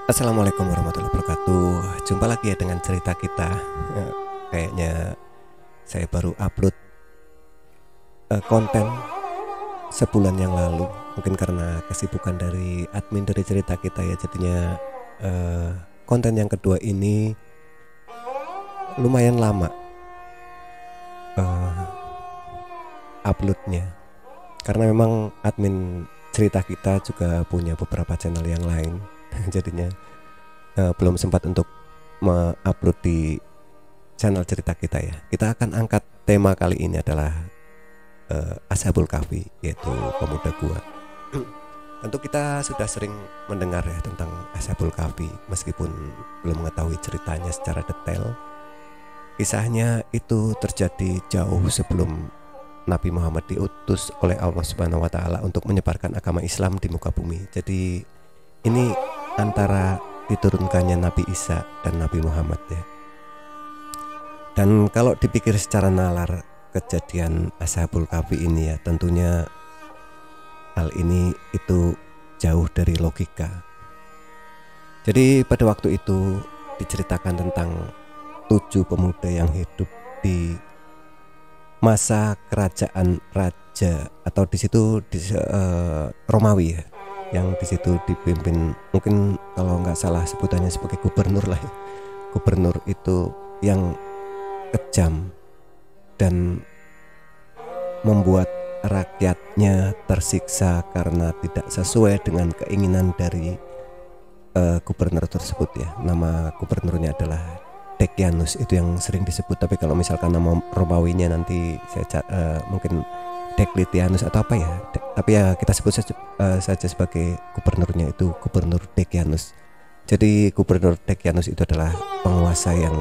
Assalamualaikum warahmatullahi wabarakatuh. Jumpa lagi ya dengan cerita kita. Kayaknya saya baru upload konten sebulan yang lalu. Mungkin karena kesibukan dari admin dari cerita kita ya. Jadinya konten yang kedua ini lumayan lama uploadnya. Karena memang admin cerita kita juga punya beberapa channel yang lain. Jadinya belum sempat untuk mengupload di channel cerita kita ya. Kita akan angkat tema kali ini adalah Ashabul Kahfi, yaitu pemuda gua. Tentu kita sudah sering mendengar ya tentang Ashabul Kahfi, meskipun belum mengetahui ceritanya secara detail. Kisahnya itu terjadi jauh sebelum Nabi Muhammad diutus oleh Allah Subhanahu wa taala untuk menyebarkan agama Islam di muka bumi. Jadi ini antara diturunkannya Nabi Isa dan Nabi Muhammad ya. Dan kalau dipikir secara nalar, kejadian Ashabul Kahfi ini ya, tentunya hal ini itu jauh dari logika. Jadi pada waktu itu diceritakan tentang 7 pemuda yang hidup di masa kerajaan raja, atau di situ Romawi ya, yang di situ dipimpin, mungkin kalau nggak salah sebutannya sebagai gubernur lah ya. Gubernur itu yang kejam dan membuat rakyatnya tersiksa karena tidak sesuai dengan keinginan dari gubernur tersebut ya. Nama gubernurnya adalah Decianus, itu yang sering disebut. Tapi kalau misalkan nama Romawinya nanti saya mungkin Diocletianus atau apa ya, tapi ya kita sebut saja sebagai gubernurnya itu Gubernur Decianus. Jadi Gubernur Decianus itu adalah penguasa yang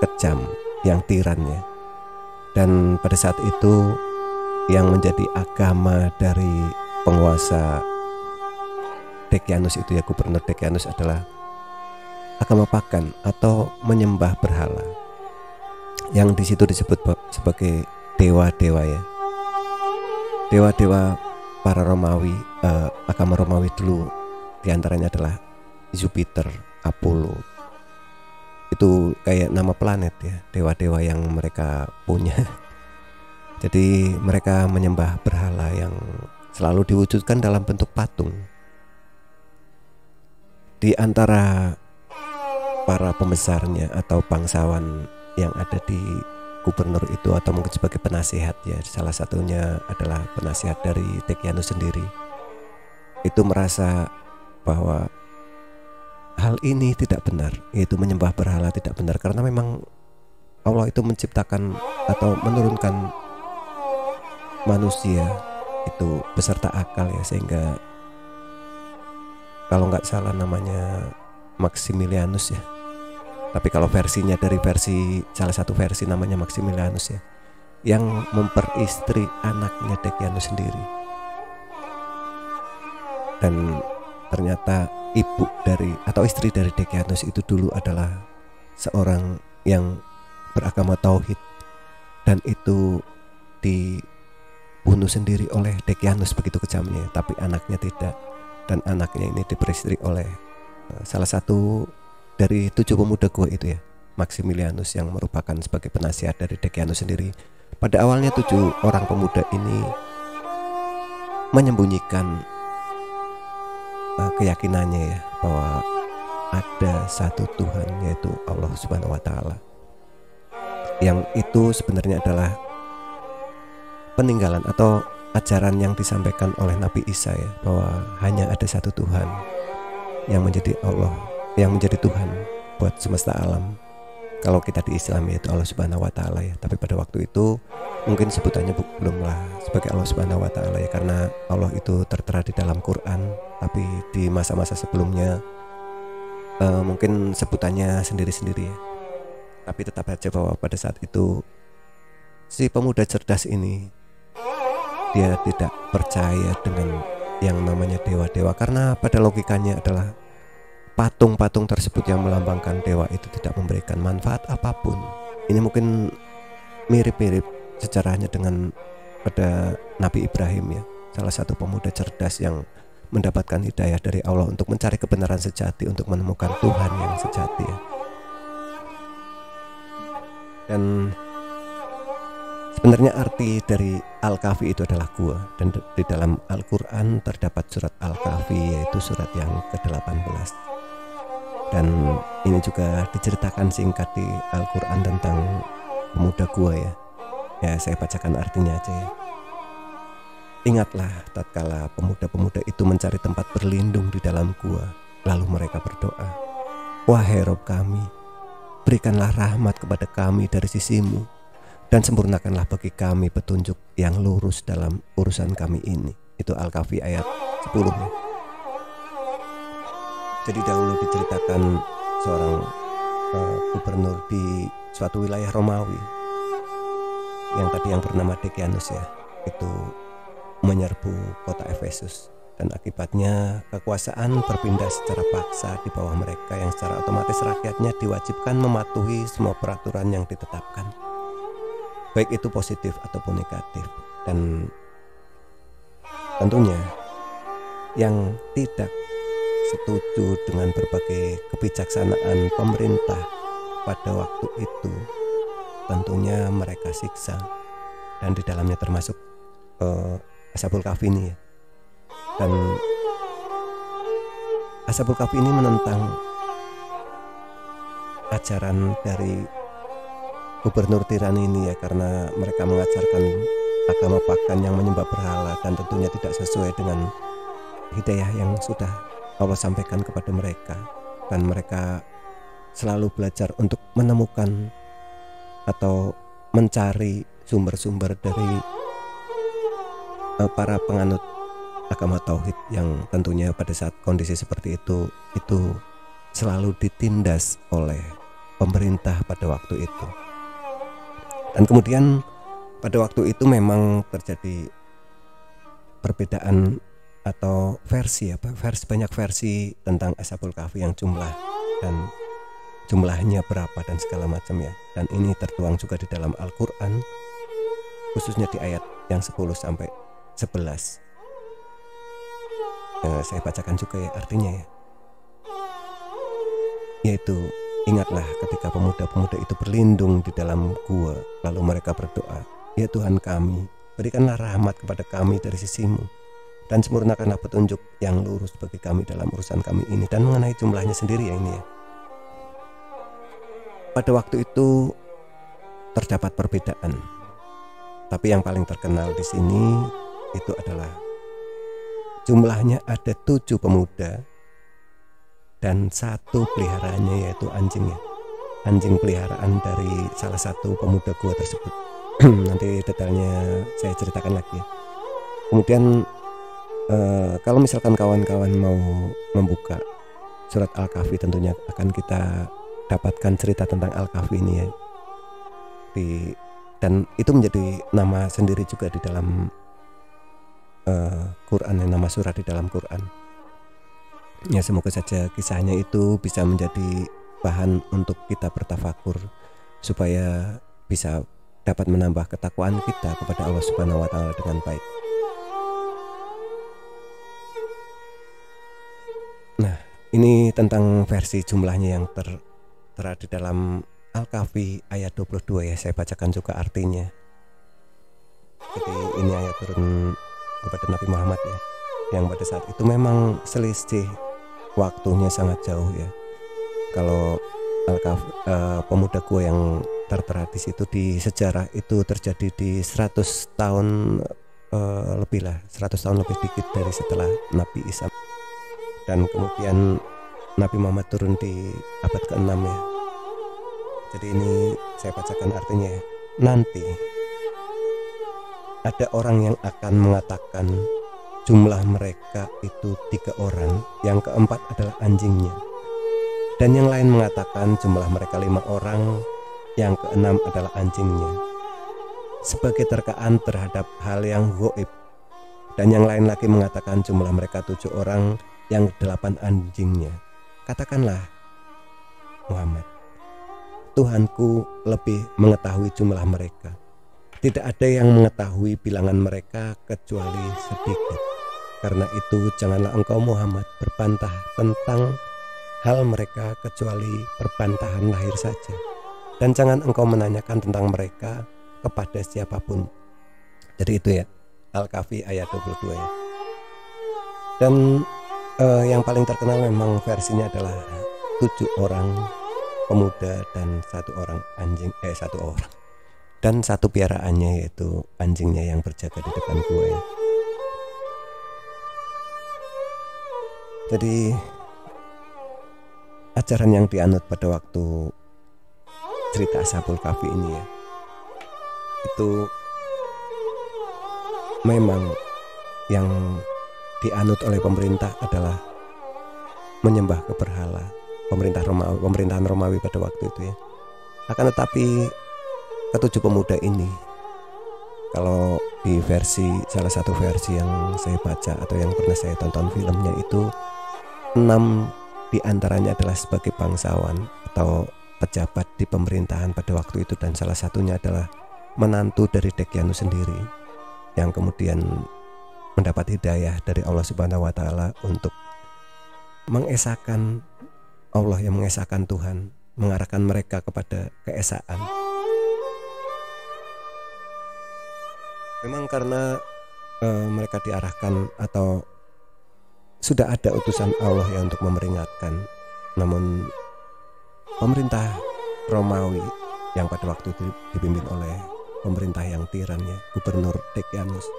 kejam, yang tirannya. Dan pada saat itu yang menjadi agama dari penguasa Decianus itu ya, Gubernur Decianus, adalah agama pagan atau menyembah berhala, yang di situ disebut sebagai dewa-dewa ya. Dewa-dewa para Romawi, agama Romawi dulu diantaranya adalah Jupiter, Apollo. Itu kayak nama planet ya, dewa-dewa yang mereka punya. Jadi mereka menyembah berhala yang selalu diwujudkan dalam bentuk patung. Di antara para pembesarnya atau bangsawan yang ada di gubernur itu, atau mungkin sebagai penasihat ya, salah satunya adalah penasihat dari Decianus sendiri, itu merasa bahwa hal ini tidak benar, yaitu menyembah berhala tidak benar, karena memang Allah itu menciptakan atau menurunkan manusia itu beserta akal ya, sehingga kalau nggak salah namanya Maximilianus ya, tapi kalau versinya dari salah satu versi namanya Maximilianus ya, yang memperistri anaknya Decianus sendiri. Dan ternyata ibu dari atau istri dari Decianus itu dulu adalah seorang yang beragama tauhid, dan itu dibunuh sendiri oleh Decianus begitu kejamnya, tapi anaknya tidak. Dan anaknya ini diperistri oleh salah satu dari 7 pemuda gua itu ya, Maximilianus, yang merupakan sebagai penasihat dari Decianus sendiri. Pada awalnya 7 orang pemuda ini menyembunyikan keyakinannya ya, bahwa ada satu Tuhan, yaitu Allah Subhanahu wa taala. Yang itu sebenarnya adalah peninggalan atau ajaran yang disampaikan oleh Nabi Isa ya, bahwa hanya ada satu Tuhan yang menjadi Allah, yang menjadi Tuhan buat semesta alam. Kalau kita di Islam yaitu Allah Subhanahu wa taala ya. Tapi pada waktu itu mungkin sebutannya belumlah sebagai Allah Subhanahu wa taala ya, karena Allah itu tertera di dalam Quran. Tapi di masa-masa sebelumnya mungkin sebutannya sendiri-sendiri ya. Tapi tetap aja bahwa pada saat itu si pemuda cerdas ini, dia tidak percaya dengan yang namanya dewa-dewa, karena pada logikanya adalah patung-patung tersebut yang melambangkan dewa itu tidak memberikan manfaat apapun. Ini mungkin mirip-mirip sejarahnya dengan pada Nabi Ibrahim ya, salah satu pemuda cerdas yang mendapatkan hidayah dari Allah untuk mencari kebenaran sejati, untuk menemukan Tuhan yang sejati ya. Dan sebenarnya arti dari Al-Kahfi itu adalah gua, dan di dalam Al-Quran terdapat surat Al-Kahfi, yaitu surat yang ke-18. Dan ini juga diceritakan singkat di Al-Quran tentang pemuda gua ya. Ya, saya bacakan artinya aja ya. Ingatlah tatkala pemuda-pemuda itu mencari tempat berlindung di dalam gua, lalu mereka berdoa, wahai Rob kami, berikanlah rahmat kepada kami dari sisimu, dan sempurnakanlah bagi kami petunjuk yang lurus dalam urusan kami ini. Itu Al-Kahfi ayat 10 ya. Jadi dahulu diceritakan seorang gubernur di suatu wilayah Romawi yang bernama Decianus ya, itu menyerbu kota Efesus, dan akibatnya kekuasaan berpindah secara paksa di bawah mereka, yang secara otomatis rakyatnya diwajibkan mematuhi semua peraturan yang ditetapkan, baik itu positif ataupun negatif. Dan tentunya yang tidak setuju dengan berbagai kebijaksanaan pemerintah pada waktu itu tentunya mereka siksa, dan di dalamnya termasuk Ashabul Kahfi ini ya. Dan Ashabul Kahfi ini menentang ajaran dari gubernur tiran ini ya, karena mereka mengajarkan agama pagan yang menyembah berhala, dan tentunya tidak sesuai dengan hidayah yang sudah Allah sampaikan kepada mereka. Dan mereka selalu belajar untuk menemukan atau mencari sumber-sumber dari para penganut agama tauhid, yang tentunya pada saat kondisi seperti itu selalu ditindas oleh pemerintah pada waktu itu. Dan kemudian pada waktu itu memang terjadi perbedaan atau banyak versi tentang Ashabul Kahfi yang jumlahnya berapa dan segala macam ya. Dan ini tertuang juga di dalam Al-Quran, khususnya di ayat yang 10 sampai 11. Saya bacakan juga ya artinya ya. Yaitu, ingatlah ketika pemuda-pemuda itu berlindung di dalam gua, lalu mereka berdoa, ya Tuhan kami, berikanlah rahmat kepada kami dari sisimu, dan sempurnakanlah petunjuk yang lurus bagi kami dalam urusan kami ini. Dan mengenai jumlahnya sendiri ya ini ya, pada waktu itu terdapat perbedaan, tapi yang paling terkenal di sini itu adalah jumlahnya ada 7 pemuda dan 1 peliharaannya, yaitu anjing ya, anjing peliharaan dari salah satu pemuda gua tersebut. Nanti detailnya saya ceritakan lagi ya. Kemudian kalau misalkan kawan-kawan mau membuka surat Al-Kahfi, tentunya akan kita dapatkan cerita tentang Al-Kahfi ini ya. Dan itu menjadi nama sendiri juga di dalam Quran, nama surat di dalam Quran. Ya, semoga saja kisahnya itu bisa menjadi bahan untuk kita bertafakur, supaya bisa dapat menambah ketakwaan kita kepada Allah Subhanahu wa taala dengan baik. Nah, ini tentang versi jumlahnya yang tertera di dalam Al-Kahfi ayat 22 ya. Saya bacakan juga artinya. Jadi ini ayat turun kepada Nabi Muhammad ya, yang pada saat itu memang selisih waktunya sangat jauh ya. Kalau pemuda gua yang tertera di situ di sejarah itu terjadi di 100 tahun lebih lah, 100 tahun lebih dikit dari setelah Nabi Isa. Dan kemudian Nabi Muhammad turun di abad ke-6 ya. Jadi ini saya bacakan artinya ya. Nanti ada orang yang akan mengatakan jumlah mereka itu 3 orang, yang keempat adalah anjingnya. Dan yang lain mengatakan jumlah mereka 5 orang, yang keenam adalah anjingnya, sebagai terkaan terhadap hal yang gaib. Dan yang lain lagi mengatakan jumlah mereka 7 orang, yang 8 anjingnya. Katakanlah, Muhammad, Tuhanku lebih mengetahui jumlah mereka. Tidak ada yang mengetahui bilangan mereka kecuali sedikit. Karena itu janganlah engkau Muhammad berbantah tentang hal mereka kecuali perbantahan lahir saja. Dan jangan engkau menanyakan tentang mereka kepada siapapun. Jadi itu ya, Al-Kahfi ayat 22 ya. Dan yang paling terkenal memang versinya adalah 7 orang pemuda dan 1 orang anjing, 1 orang dan 1 piaraannya, yaitu anjingnya yang berjaga di depan gua ya. Jadi ajaran yang dianut pada waktu cerita Ashabul Kahfi ini ya, itu memang yang dianut oleh pemerintah adalah menyembah ke berhala, pemerintahan Romawi pada waktu itu ya. Akan tetapi ke-7 pemuda ini, kalau di salah satu versi yang saya baca atau yang pernah saya tonton filmnya, itu 6 diantaranya adalah sebagai bangsawan atau pejabat di pemerintahan pada waktu itu, dan salah satunya adalah menantu dari Dekyanus sendiri yang kemudian mendapat hidayah dari Allah Subhanahu wa taala untuk mengesahkan Allah, yang mengesahkan Tuhan, mengarahkan mereka kepada keesaan. Memang karena mereka diarahkan atau sudah ada utusan Allah yang untuk memperingatkan, namun pemerintah Romawi yang pada waktu itu dipimpin oleh pemerintah yang tirannya, Gubernur Dekyanus,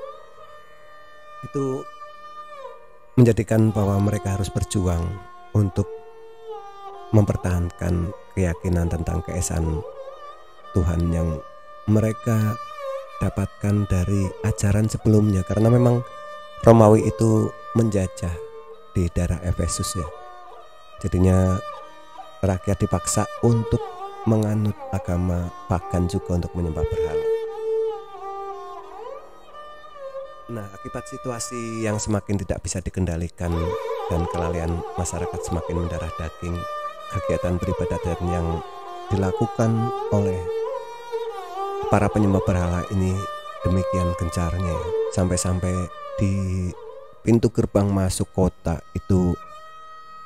itu menjadikan bahwa mereka harus berjuang untuk mempertahankan keyakinan tentang keesaan Tuhan yang mereka dapatkan dari ajaran sebelumnya. Karena memang Romawi itu menjajah di daerah Efesus ya, jadinya rakyat dipaksa untuk menganut agama pagan juga, untuk menyembah berhala. Nah, akibat situasi yang semakin tidak bisa dikendalikan dan kelalaian masyarakat semakin mendarah daging, kegiatan peribadatan yang dilakukan oleh para penyembah berhala ini demikian gencarnya, sampai-sampai di pintu gerbang masuk kota itu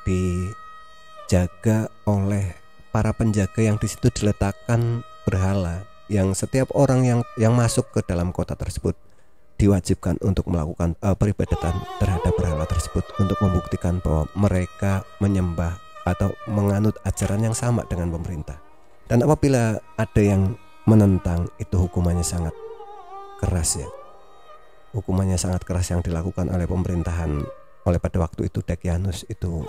dijaga oleh para penjaga yang di situ diletakkan berhala, yang setiap orang yang masuk ke dalam kota tersebut diwajibkan untuk melakukan peribadatan terhadap berhala tersebut, untuk membuktikan bahwa mereka menyembah atau menganut ajaran yang sama dengan pemerintah. Dan apabila ada yang menentang, itu hukumannya sangat keras ya. Hukumannya sangat keras yang dilakukan oleh pemerintahan, oleh pada waktu itu Dekyanus, itu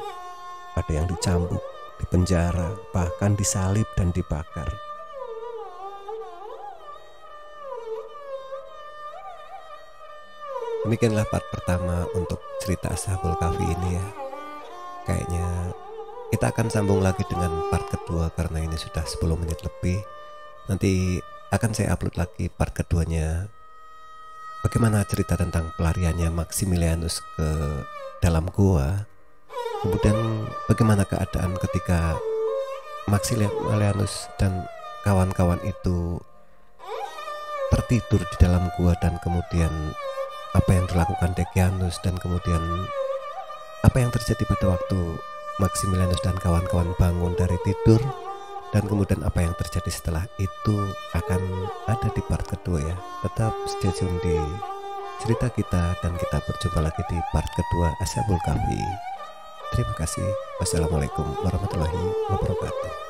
ada yang dicambuk, dipenjara, bahkan disalib dan dibakar. Demikianlah part pertama untuk cerita Ashabul Kahfi ini ya. Kayaknya kita akan sambung lagi dengan part kedua, karena ini sudah 10 menit lebih. Nanti akan saya upload lagi part keduanya, bagaimana cerita tentang pelariannya Maximilianus ke dalam gua, kemudian bagaimana keadaan ketika Maximilianus dan kawan-kawan itu tertidur di dalam gua, dan kemudian apa yang dilakukan Dekyanus, dan kemudian apa yang terjadi pada waktu Maximilianus dan kawan-kawan bangun dari tidur, dan kemudian apa yang terjadi setelah itu akan ada di part kedua ya. Tetap stay tune di cerita kita, dan kita berjumpa lagi di part kedua Ashabul Kahfi. Terima kasih. Wassalamualaikum warahmatullahi wabarakatuh.